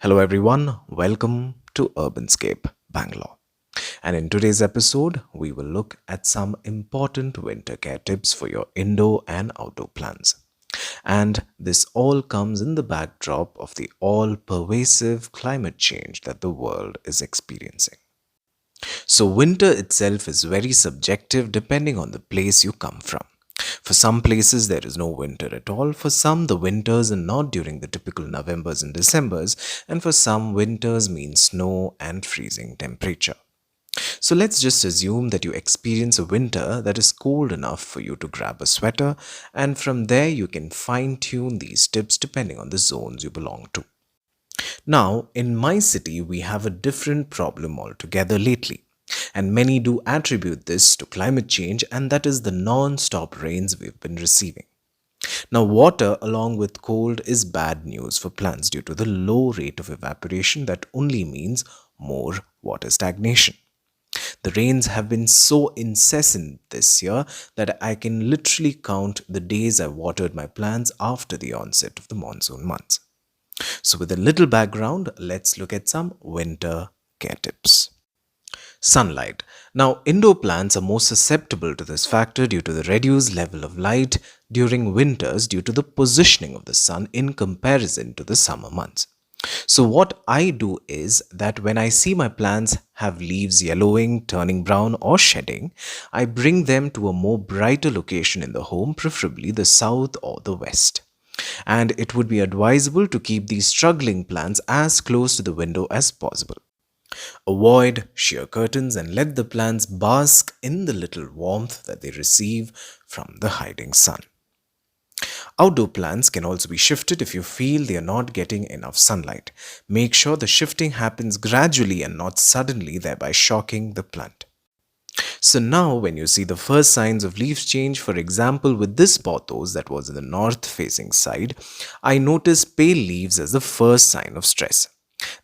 Hello everyone, welcome to Urbanscape, Bangalore. And in today's episode, we will look at some important winter care tips for your indoor and outdoor plants. And this all comes in the backdrop of the all pervasive climate change that the world is experiencing. So, winter itself is very subjective depending on the place you come from. For some places, there is no winter at all. For some, the winters are not during the typical Novembers and Decembers. And for some, winters mean snow and freezing temperature. So let's just assume that you experience a winter that is cold enough for you to grab a sweater, and from there you can fine tune these tips depending on the zones you belong to. Now, in my city, we have a different problem altogether lately. And many do attribute this to climate change, and that is the non stop rains we've been receiving. Now, water along with cold is bad news for plants due to the low rate of evaporation that only means more water stagnation. The rains have been so incessant this year that I can literally count the days I watered my plants after the onset of the monsoon months. So, with a little background, let's look at some winter care tips. Sunlight. Now, indoor plants are more susceptible to this factor due to the reduced level of light during winters due to the positioning of the sun in comparison to the summer months. So, what I do is that when I see my plants have leaves yellowing, turning brown, or shedding, I bring them to a more brighter location in the home, preferably the south or the west. And it would be advisable to keep these struggling plants as close to the window as possible. Avoid sheer curtains and let the plants bask in the little warmth that they receive from the hiding sun. Outdoor plants can also be shifted if you feel they are not getting enough sunlight. Make sure the shifting happens gradually and not suddenly, thereby shocking the plant. So now when you see the first signs of leaf change, for example with this pothos that was in the north facing side, I noticed pale leaves as the first sign of stress.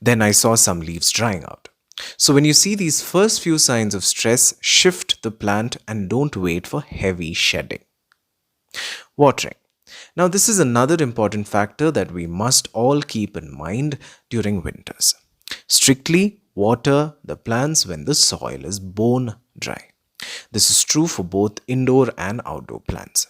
Then I saw some leaves drying out. So when you see these first few signs of stress, shift the plant and don't wait for heavy shedding. Watering. Now this is another important factor that we must all keep in mind during winters. Strictly water the plants when the soil is bone dry. This is true for both indoor and outdoor plants.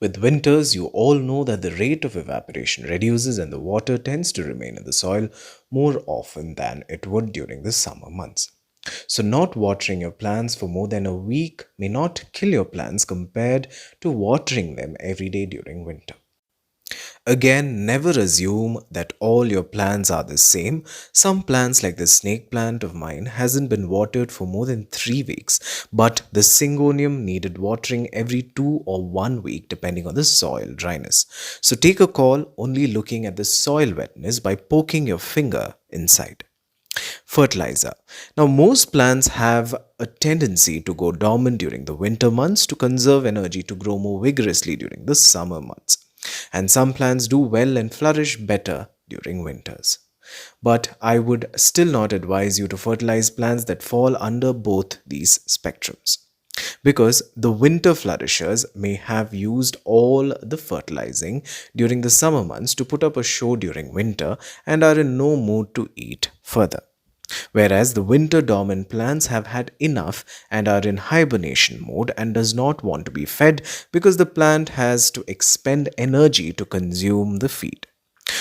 With winters, you all know that the rate of evaporation reduces and the water tends to remain in the soil more often than it would during the summer months. So, not watering your plants for more than a week may not kill your plants compared to watering them every day during winter. Again, never assume that all your plants are the same. Some plants like the snake plant of mine hasn't been watered for more than 3 weeks, but the syngonium needed watering every 2 or 1 week depending on the soil dryness. So take a call only looking at the soil wetness by poking your finger inside. Fertilizer. Now, most plants have a tendency to go dormant during the winter months to conserve energy to grow more vigorously during the summer months. And some plants do well and flourish better during winters. But I would still not advise you to fertilize plants that fall under both these spectrums. Because the winter flourishers may have used all the fertilizing during the summer months to put up a show during winter and are in no mood to eat further. Whereas the winter dormant plants have had enough and are in hibernation mode and does not want to be fed because the plant has to expend energy to consume the feed.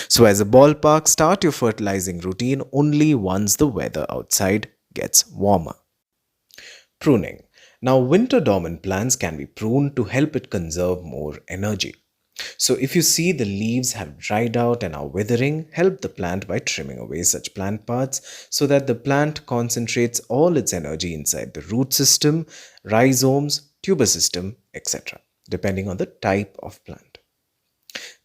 So as a ballpark, start your fertilizing routine only once the weather outside gets warmer. Pruning. Now, winter dormant plants can be pruned to help it conserve more energy. So, if you see the leaves have dried out and are withering, help the plant by trimming away such plant parts so that the plant concentrates all its energy inside the root system, rhizomes, tuber system, etc., depending on the type of plant.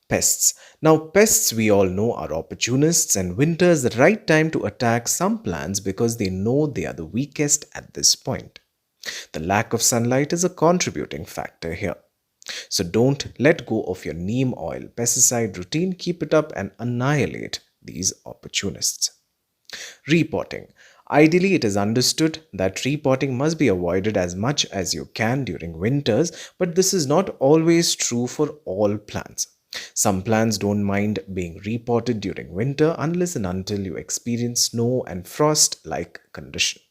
Pests. Now, pests we all know are opportunists, and winter is the right time to attack some plants because they know they are the weakest at this point. The lack of sunlight is a contributing factor here. So don't let go of your neem oil pesticide routine, keep it up and annihilate these opportunists. Repotting. Ideally, it is understood that repotting must be avoided as much as you can during winters, but this is not always true for all plants. Some plants don't mind being repotted during winter unless and until you experience snow and frost like condition.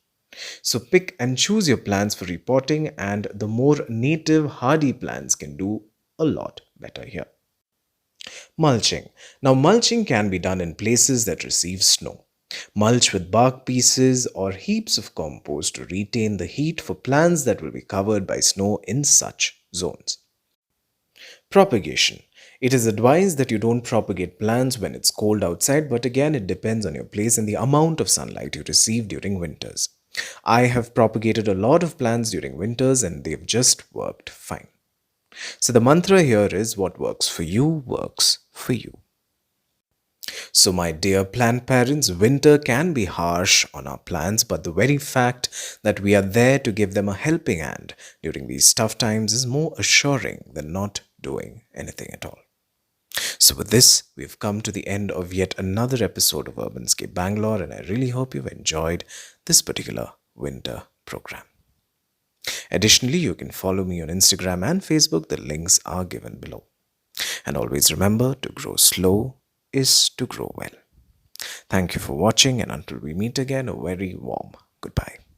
So pick and choose your plants for repotting, and the more native hardy plants can do a lot better here. Mulching. Now, mulching can be done in places that receive snow. Mulch with bark pieces or heaps of compost to retain the heat for plants that will be covered by snow in such zones. Propagation. It is advised that you don't propagate plants when it's cold outside, but again, it depends on your place and the amount of sunlight you receive during winters. I have propagated a lot of plants during winters and they've just worked fine. So, the mantra here is what works for you works for you. So, my dear plant parents, winter can be harsh on our plants, but the very fact that we are there to give them a helping hand during these tough times is more assuring than not doing anything at all. So, with this, we've come to the end of yet another episode of Urbanscape Bangalore, and I really hope you've enjoyed this particular winter program. Additionally, you can follow me on Instagram and Facebook. The links are given below. And always remember, to grow slow is to grow well. Thank you for watching, and until we meet again, a very warm goodbye.